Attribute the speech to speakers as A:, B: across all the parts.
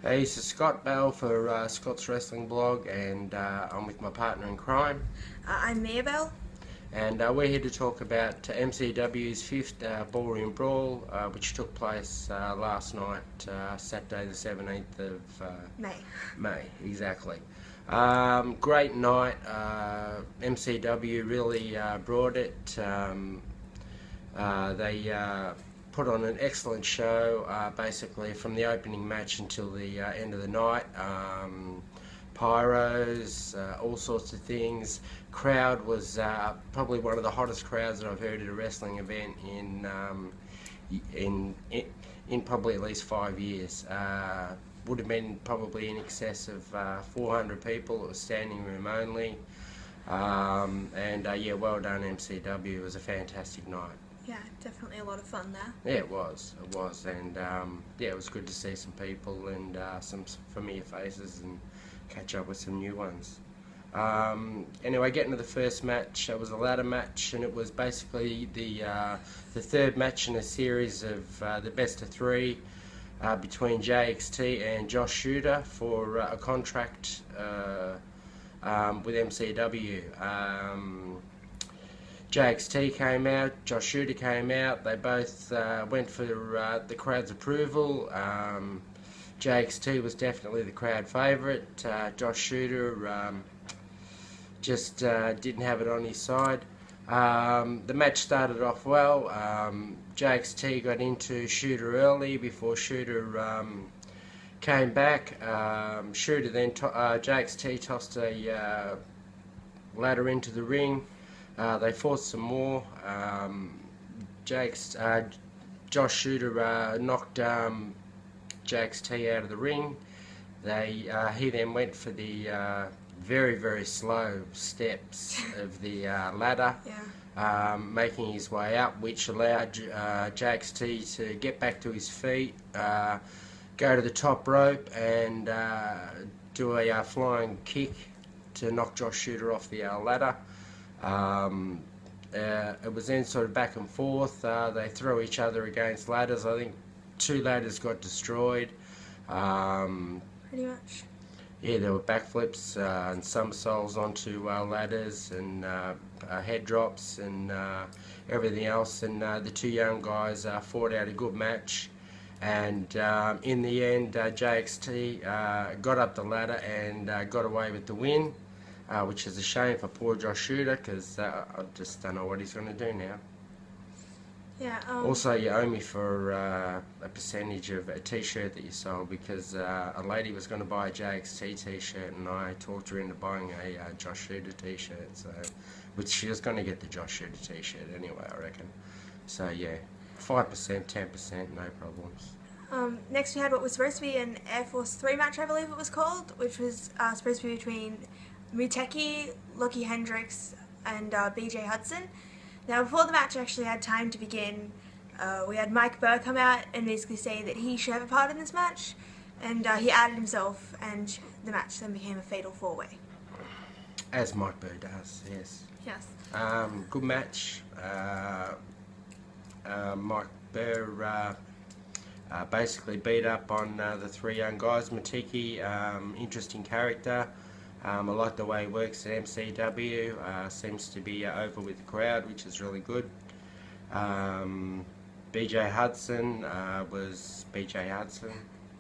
A: Hey, this is Scott Bell for Scott's Wrestling Blog, and I'm with my partner in crime.
B: I'm Maybell.
A: And we're here to talk about MCW's 5th Ballroom Brawl, which took place last night, Saturday the 17th of May. Exactly. Great night. MCW really brought it. They put on an excellent show, basically from the opening match until the end of the night. Pyros, all sorts of things. Crowd was probably one of the hottest crowds that I've heard at a wrestling event in probably at least 5 years. Would have been probably in excess of 400 people. It was standing room only. Yeah, well done MCW. It was a fantastic night.
B: Yeah, definitely a lot of fun there.
A: Yeah, it was, and yeah, it was good to see some people and some familiar faces and catch up with some new ones. Anyway, getting to the first match, it was a ladder match, and it was basically the third match in a series of the best of three between JXT and Josh Shooter for a contract with MCW. JXT came out, Josh Shooter came out, they both went for the crowd's approval. JXT was definitely the crowd favourite. Josh Shooter just didn't have it on his side. The match started off well. JXT got into Shooter early before Shooter came back. Shooter then, JXT tossed a ladder into the ring. They fought some more. Josh Shooter knocked JXT out of the ring. He then went for the very, very slow steps of the ladder, making his way up, which allowed JXT to get back to his feet, go to the top rope and do a flying kick to knock Josh Shooter off the ladder. It was then sort of back and forth. They threw each other against ladders. I think 2 ladders got destroyed.
B: Pretty much.
A: Yeah, there were backflips and somersaults onto ladders and head drops and everything else. And the 2 young guys fought out a good match. And in the end, JXT got up the ladder and got away with the win. Which is a shame for poor Josh Shooter, because I just don't know what he's going to do now.
B: Yeah.
A: Also, you owe me for a percentage of a T-shirt that you sold, because a lady was going to buy a JXT T-shirt, and I talked her into buying a Josh Shooter T-shirt. So, which she was going to get the Josh Shooter T-shirt anyway, I reckon. So yeah, 5%, 10%, no problems.
B: Next we had what was supposed to be an Air Force 3 match, I believe it was called, which was supposed to be between Muteki, Lucky Hendricks, and BJ Hudson. Now, before the match actually had time to begin, we had Mike Burr come out and basically say that he should have a part in this match, and he added himself, and the match then became a fatal 4-way.
A: As Mike Burr does, yes.
B: Yes.
A: Good match. Mike Burr basically beat up on the 3 young guys. Muteki, interesting character. I like the way he works at MCW. Seems to be over with the crowd, which is really good. BJ Hudson was BJ Hudson.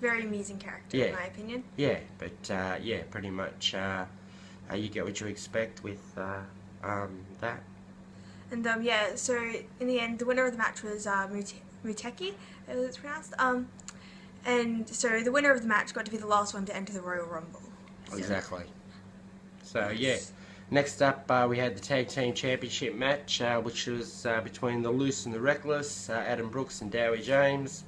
B: Very amusing character, in my opinion.
A: Yeah, but yeah, pretty much you get what you expect with that.
B: And yeah, so in the end, the winner of the match was Muteki, as it's pronounced. And so the winner of the match got to be the last one to enter the Royal Rumble. So.
A: Exactly. So yeah, next up we had the Tag Team Championship match, which was between the Loose and the Reckless, Adam Brooks and Dowie James.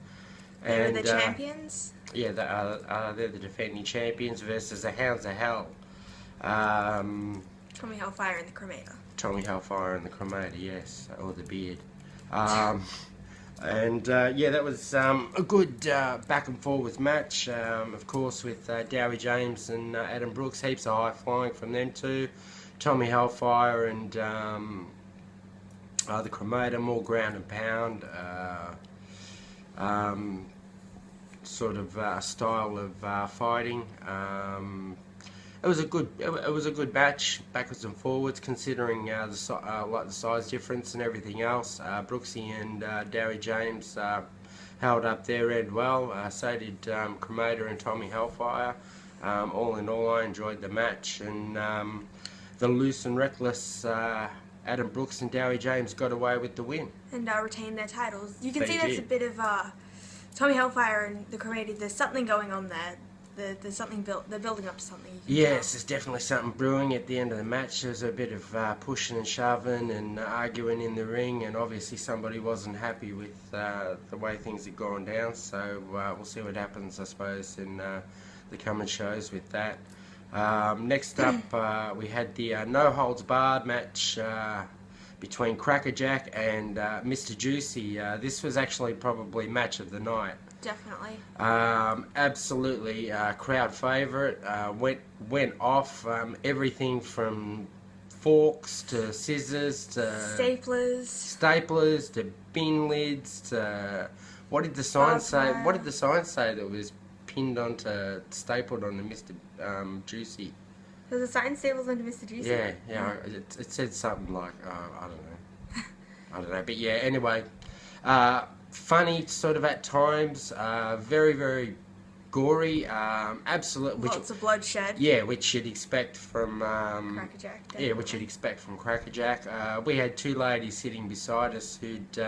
B: And they're the champions?
A: Yeah, they're the defending champions versus the Hounds of Hell.
B: Tommy Hellfire and the Cremator. Tommy
A: Hellfire and the Cremator, yes, or the Beard. And yeah, that was a good back and forwards match, of course, with Dowie James and Adam Brooks. Heaps of high flying from them two. Tommy Hellfire and the Cremator, more ground and pound. sort of style of fighting. It was a good match, backwards and forwards, considering the size difference and everything else. Brooksy and Darry James held up their end well. So did Cremator and Tommy Hellfire. All in all, I enjoyed the match, and the loose and reckless Adam Brooks and Darry James got away with the win
B: and retained their titles. You can
A: They
B: see there's
A: did.
B: a bit of Tommy Hellfire and the Cremator. There's something going on there. There's something they're building up to something. You can
A: Yes, there's definitely something brewing at the end of the match. There was a bit of pushing and shoving and arguing in the ring, and obviously somebody wasn't happy with the way things had gone down. So we'll see what happens, I suppose, in the coming shows with that. Next up, we had the no holds barred match between Crackerjack and Mr. Juicy. This was actually probably match of the night.
B: Definitely.
A: Absolutely crowd favourite. Went off. Everything from forks to scissors to staplers to bin lids to what did the sign say? What did the sign say that was pinned onto, stapled onto Mr. Juicy?
B: There's a sign stapled onto Mr. Juicy.
A: Yeah. It said something like I don't know. But yeah, anyway. Funny sort of at times, very, very gory, absolutely.
B: Lots of bloodshed.
A: Yeah, which you'd expect from
B: Crackerjack.
A: Yeah, which you'd expect from Crackerjack. We had two ladies sitting beside us who'd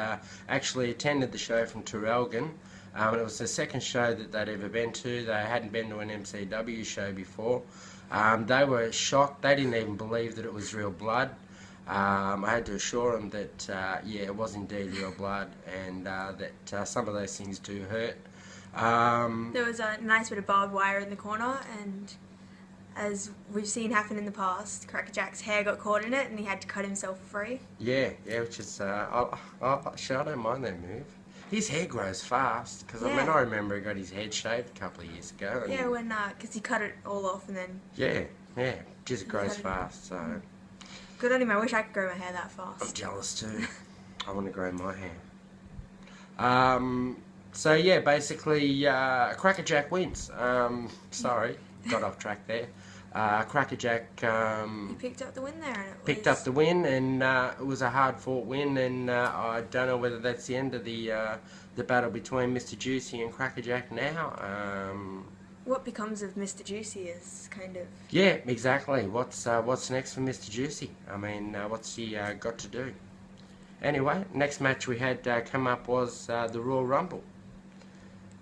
A: actually attended the show from Traralgon. It was the second show that they'd ever been to. They hadn't been to an MCW show before. They were shocked. They didn't even believe that it was real blood. I had to assure them that, yeah, it was indeed real blood, and that some of those things do hurt.
B: There was a nice bit of barbed wire in the corner, and as we've seen happen in the past, Crackerjack's hair got caught in it, and he had to cut himself free.
A: Yeah, which is, I don't mind that move. His hair grows fast, because I mean, I remember he got his head shaved a couple of years ago. And
B: yeah, when, because he cut it all off, and then...
A: Yeah, just grows fast, so...
B: Good on him. I wish I could grow my hair that fast.
A: I'm jealous too. I want to grow my hair. So yeah, basically, Crackerjack wins. Sorry, got off track there. Crackerjack
B: he picked up the win there. And
A: picked up the win, and it was a hard-fought win. And I don't know whether that's the end of the battle between Mr. Juicy and Crackerjack now.
B: What becomes of Mr. Juicy is kind of...
A: Yeah, exactly. What's next for Mr. Juicy? I mean, what's he got to do? Anyway, next match we had come up was the Royal Rumble.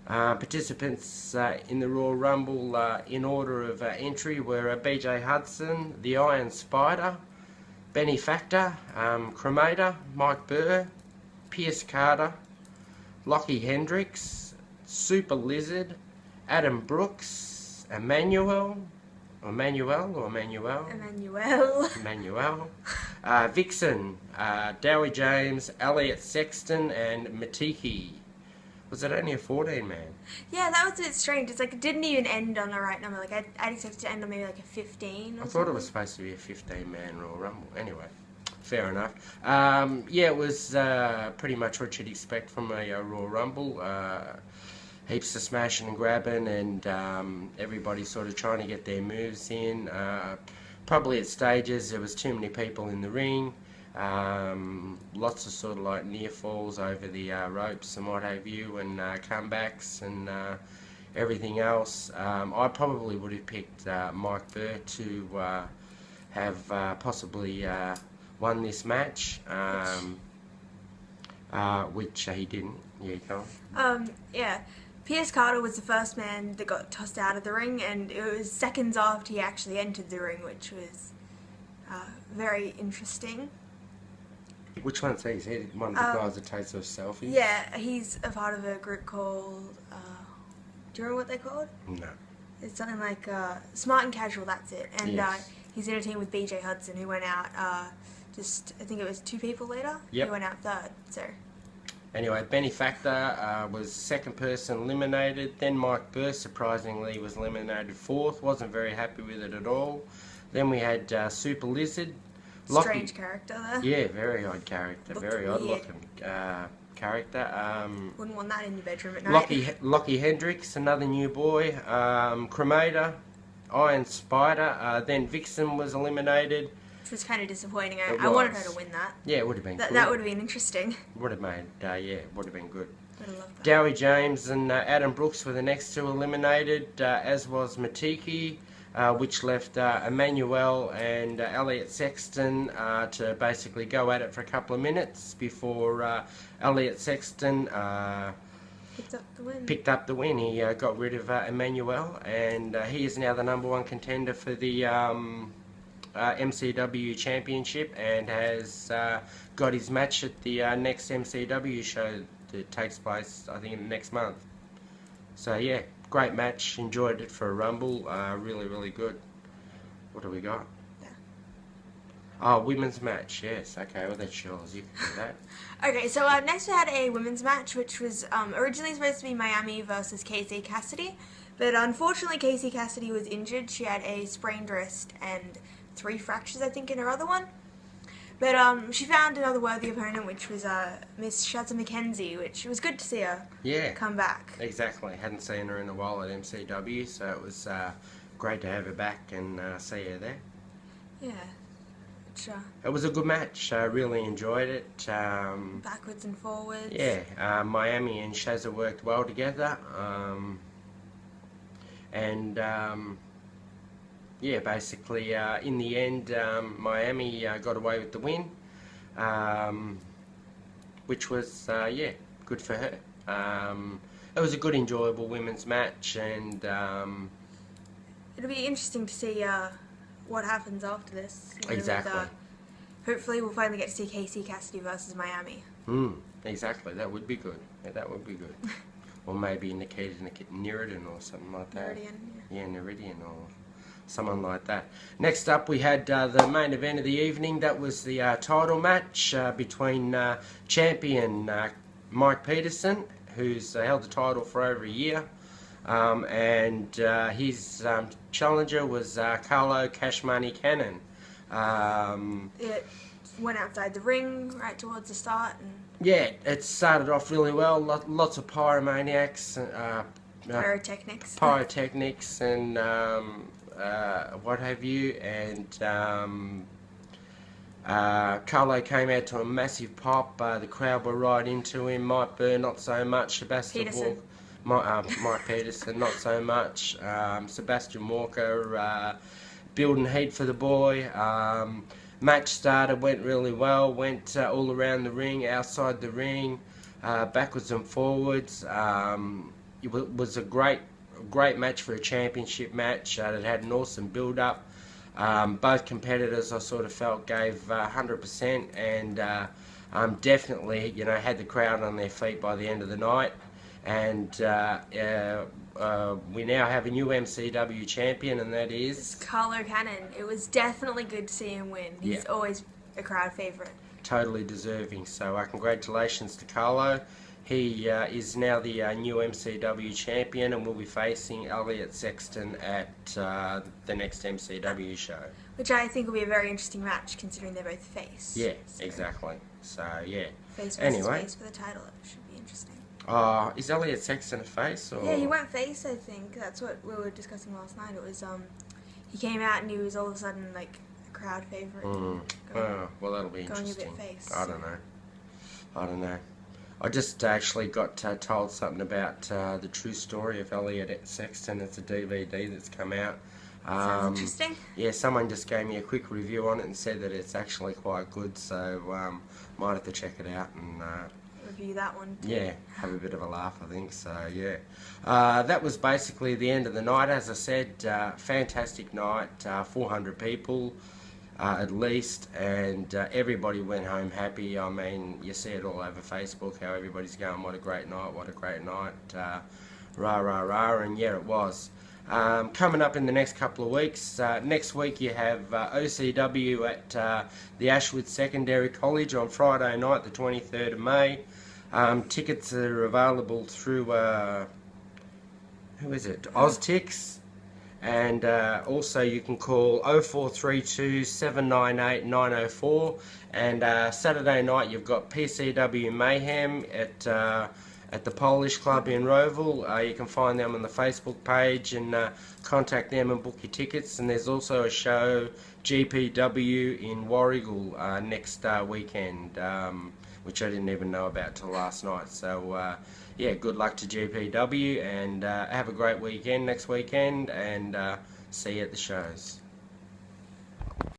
A: Participants in the Royal Rumble in order of entry were BJ Hudson, the Iron Spider, Benny Factor, Cremator, Mike Burr, Pierce Carter, Lockie Hendricks, Super Lizard, Adam Brooks, Emmanuel, Vixen, Dowie James, Elliot Sexton, and Matiki. Was it only a 14-man?
B: Yeah, that was a bit strange. It's like it didn't even end on the right number. Like I'd expect it to end on maybe like a 15 or
A: I thought it was supposed to be a 15-man Royal Rumble. Anyway, fair enough. Yeah, it was pretty much what you'd expect from a Royal Rumble. Heaps of smashing and grabbing, and everybody sort of trying to get their moves in. Probably at stages there was too many people in the ring. Lots of sort of like near falls over the ropes and what have you, and comebacks and everything else. I probably would have picked Mike Burr to have possibly won this match, which he didn't. Yeah, Colin?
B: Yeah. Pierce Carter was the first man that got tossed out of the ring, and it was seconds after he actually entered the ring, which was very interesting.
A: Which one's he? Is he one of the guys that takes those selfies?
B: Yeah, he's a part of a group called... do you remember what they're called?
A: No.
B: It's something like Smart and Casual, that's it. And
A: Yes.
B: he's in a team with BJ Hudson, who went out I think it was 2 people later.
A: Yep.
B: He went out third, so...
A: Anyway, Benny Factor was second person eliminated. Then Mike Burr, surprisingly, was eliminated fourth. Wasn't very happy with it at all. Then we had Super Lizard.
B: Strange character there.
A: Yeah, very odd character.
B: Looked
A: very odd
B: weird.
A: looking. character.
B: Wouldn't want that in your bedroom at night.
A: Lockie Hendricks, another new boy. Cremator, Iron Spider. Then Vixen was eliminated.
B: Which was kind of disappointing. I wanted her to win that.
A: Yeah, it would have been good.
B: That would have been interesting.
A: Would have made, yeah, it would have been good.
B: Would have loved that.
A: Dowie James and Adam Brooks were the next two eliminated, as was Matiki, which left Emmanuel and Elliot Sexton to basically go at it for a couple of minutes before Elliot Sexton picked up the win. He got rid of Emmanuel, and he is now the #1 contender for the MCW Championship, and has got his match at the next MCW show that takes place, I think, next month. So yeah, great match. Enjoyed it for a Rumble. Really, really good. What do we got?
B: Yeah.
A: Oh, women's match. Yes. Okay. Well, that's yours. You can do that.
B: Okay. So next we had a women's match, which was originally supposed to be Miami versus Casey Cassidy, but unfortunately Casey Cassidy was injured. She had a sprained wrist and 3 fractures, I think, in her other one. But she found another worthy opponent, which was Miss Shazza McKenzie, which was good to see her come back.
A: Exactly. Hadn't seen her in a while at MCW, so it was great to have her back and see her there.
B: Yeah. Which,
A: it was a good match. I really enjoyed it.
B: Backwards and forwards.
A: Yeah. Miami and Shazza worked well together. Yeah, basically, in the end, Miami got away with the win, which was, yeah, good for her. It was a good, enjoyable women's match, and
B: it'll be interesting to see what happens after this.
A: Exactly.
B: Hopefully, we'll finally get to see Casey Cassidy versus Miami.
A: Exactly. That would be good. Yeah, that would be good. Or maybe Nikita Neridan or something like that.
B: Neridan,
A: yeah. Yeah, Neridan or someone like that. Next up, we had the main event of the evening. That was the title match between champion Mike Peterson, who's held the title for over a year, and his challenger was Carlo Cash Money Cannon.
B: It went outside the ring right towards the start. And
A: yeah, it started off really well. Lots of pyromaniacs, pyrotechnics, and what have you, and Carlo came out to a massive pop. The crowd were right into him. Mike Burr, not so much. Mike Peterson, not so much. Sebastian Walker building heat for the boy. Match started, went really well. Went all around the ring, outside the ring, backwards and forwards. It was a great match for a championship match. It had an awesome build-up. Both competitors, I sort of felt, gave 100%, and definitely, you know, had the crowd on their feet by the end of the night. And we now have a new MCW champion, and that is
B: it's Carlo Cannon. It was definitely good to see him win. He's always a crowd favourite.
A: Totally deserving. So congratulations to Carlo. He is now the new MCW champion, and will be facing Elliot Sexton at the next MCW show. Which
B: I think will be a very interesting match, considering they're both face.
A: Yeah, so exactly. So, yeah.
B: Face versus face for the title. It should be interesting.
A: Is Elliot Sexton a face? Or?
B: Yeah, he went face, I think. That's what we were discussing last night. It was, he came out and he was all of a sudden, like, a crowd favourite.
A: Well, that'll be interesting.
B: Going a bit face.
A: I don't know. I just actually got told something about the true story of Elliot Sexton. It's a DVD that's come out.
B: Sounds interesting.
A: Yeah, someone just gave me a quick review on it and said that it's actually quite good, so might have to check it out and
B: review that one too.
A: Yeah, have a bit of a laugh, I think. So yeah, that was basically the end of the night. As I said, fantastic night. 400 people. At least, and everybody went home happy. I mean, you see it all over Facebook, how everybody's going, what a great night, rah, rah, rah, and yeah, it was. Coming up in the next couple of weeks, next week you have OCW at the Ashwood Secondary College on Friday night, the 23rd of May. Tickets are available through, who is it, OzTix. And also you can call 0432 798 904. And Saturday night you've got PCW Mayhem at the Polish Club in Roeville. You can find them on the Facebook page and contact them and book your tickets. And there's also a show, GPW, in Warragul next weekend, which I didn't even know about till last night. So yeah, good luck to GPW, and have a great weekend next weekend, and see you at the shows.